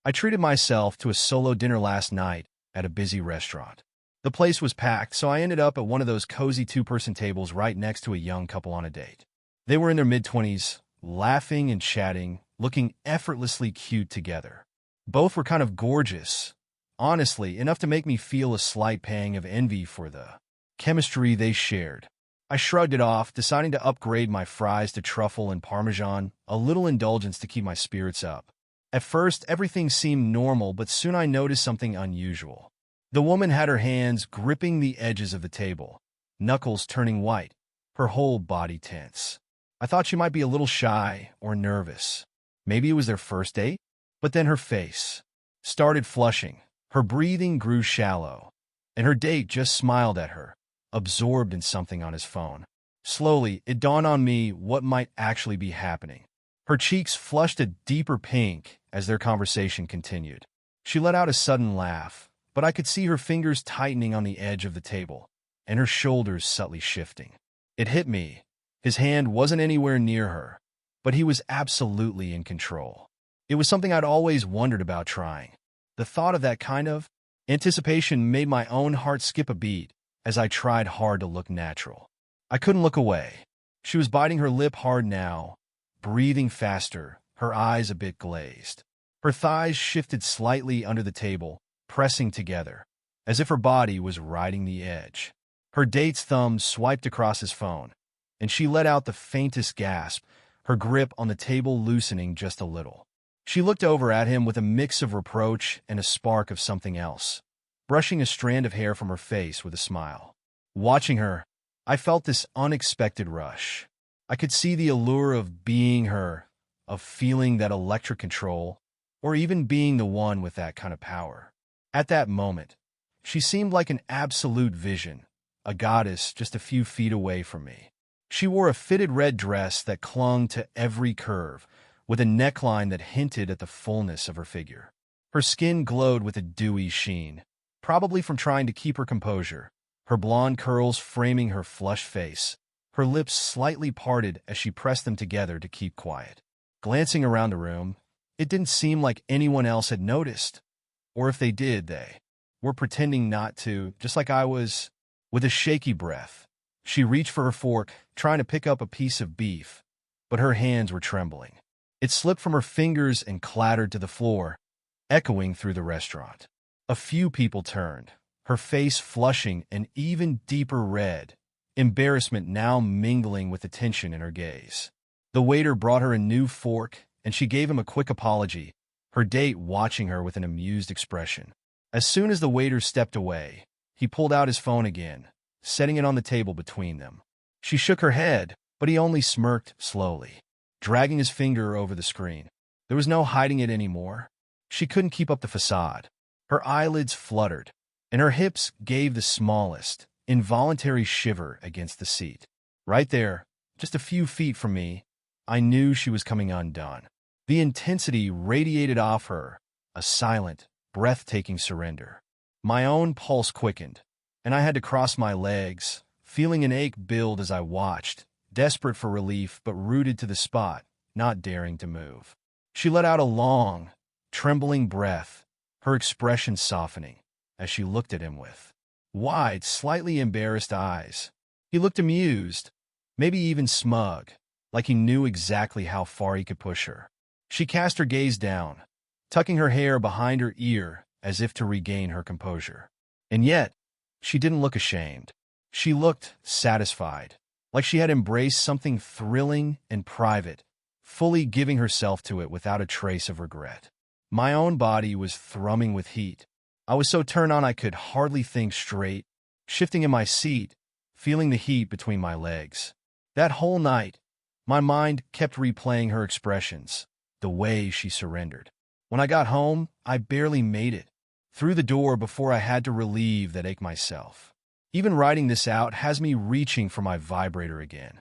I treated myself to a solo dinner last night at a busy restaurant. The place was packed, so I ended up at one of those cozy two-person tables right next to a young couple on a date. They were in their mid-20s, laughing and chatting, looking effortlessly cute together. Both were kind of gorgeous, honestly, enough to make me feel a slight pang of envy for the chemistry they shared. I shrugged it off, deciding to upgrade my fries to truffle and parmesan, a little indulgence to keep my spirits up. At first, everything seemed normal, but soon I noticed something unusual. The woman had her hands gripping the edges of the table, knuckles turning white, her whole body tense. I thought she might be a little shy or nervous. Maybe it was their first date? But then her face started flushing, her breathing grew shallow, and her date just smiled at her, absorbed in something on his phone. Slowly, it dawned on me what might actually be happening. Her cheeks flushed a deeper pink as their conversation continued. She let out a sudden laugh, but I could see her fingers tightening on the edge of the table, and her shoulders subtly shifting. It hit me. His hand wasn't anywhere near her, but he was absolutely in control. It was something I'd always wondered about trying. The thought of that kind of anticipation made my own heart skip a beat as I tried hard to look natural. I couldn't look away. She was biting her lip hard now, breathing faster, her eyes a bit glazed. Her thighs shifted slightly under the table, pressing together, as if her body was riding the edge. Her date's thumb swiped across his phone, and she let out the faintest gasp, her grip on the table loosening just a little. She looked over at him with a mix of reproach and a spark of something else, brushing a strand of hair from her face with a smile. Watching her, I felt this unexpected rush. I could see the allure of being her, of feeling that electric control, or even being the one with that kind of power. At that moment, she seemed like an absolute vision, a goddess just a few feet away from me. She wore a fitted red dress that clung to every curve, with a neckline that hinted at the fullness of her figure. Her skin glowed with a dewy sheen, probably from trying to keep her composure, her blonde curls framing her flushed face, her lips slightly parted as she pressed them together to keep quiet. Glancing around the room, it didn't seem like anyone else had noticed. Or if they did, they were pretending not to, just like I was. With a shaky breath, she reached for her fork, trying to pick up a piece of beef, but her hands were trembling. It slipped from her fingers and clattered to the floor, echoing through the restaurant. A few people turned, her face flushing an even deeper red, embarrassment now mingling with the tension in her gaze. The waiter brought her a new fork, and she gave him a quick apology, her date watching her with an amused expression. As soon as the waiter stepped away, he pulled out his phone again, setting it on the table between them. She shook her head, but he only smirked slowly, dragging his finger over the screen. There was no hiding it anymore. She couldn't keep up the facade. Her eyelids fluttered, and her hips gave the smallest, involuntary shiver against the seat. Right there, just a few feet from me, I knew she was coming undone. The intensity radiated off her, a silent, breathtaking surrender. My own pulse quickened, and I had to cross my legs, feeling an ache build as I watched, desperate for relief but rooted to the spot, not daring to move. She let out a long, trembling breath, her expression softening, as she looked at him with wide, slightly embarrassed eyes. He looked amused, maybe even smug, like he knew exactly how far he could push her. She cast her gaze down, tucking her hair behind her ear as if to regain her composure. And yet, she didn't look ashamed. She looked satisfied, like she had embraced something thrilling and private, fully giving herself to it without a trace of regret. My own body was thrumming with heat. I was so turned on I could hardly think straight, shifting in my seat, feeling the heat between my legs. That whole night, my mind kept replaying her expressions, the way she surrendered. When I got home, I barely made it through the door before I had to relieve that ache myself. Even writing this out has me reaching for my vibrator again.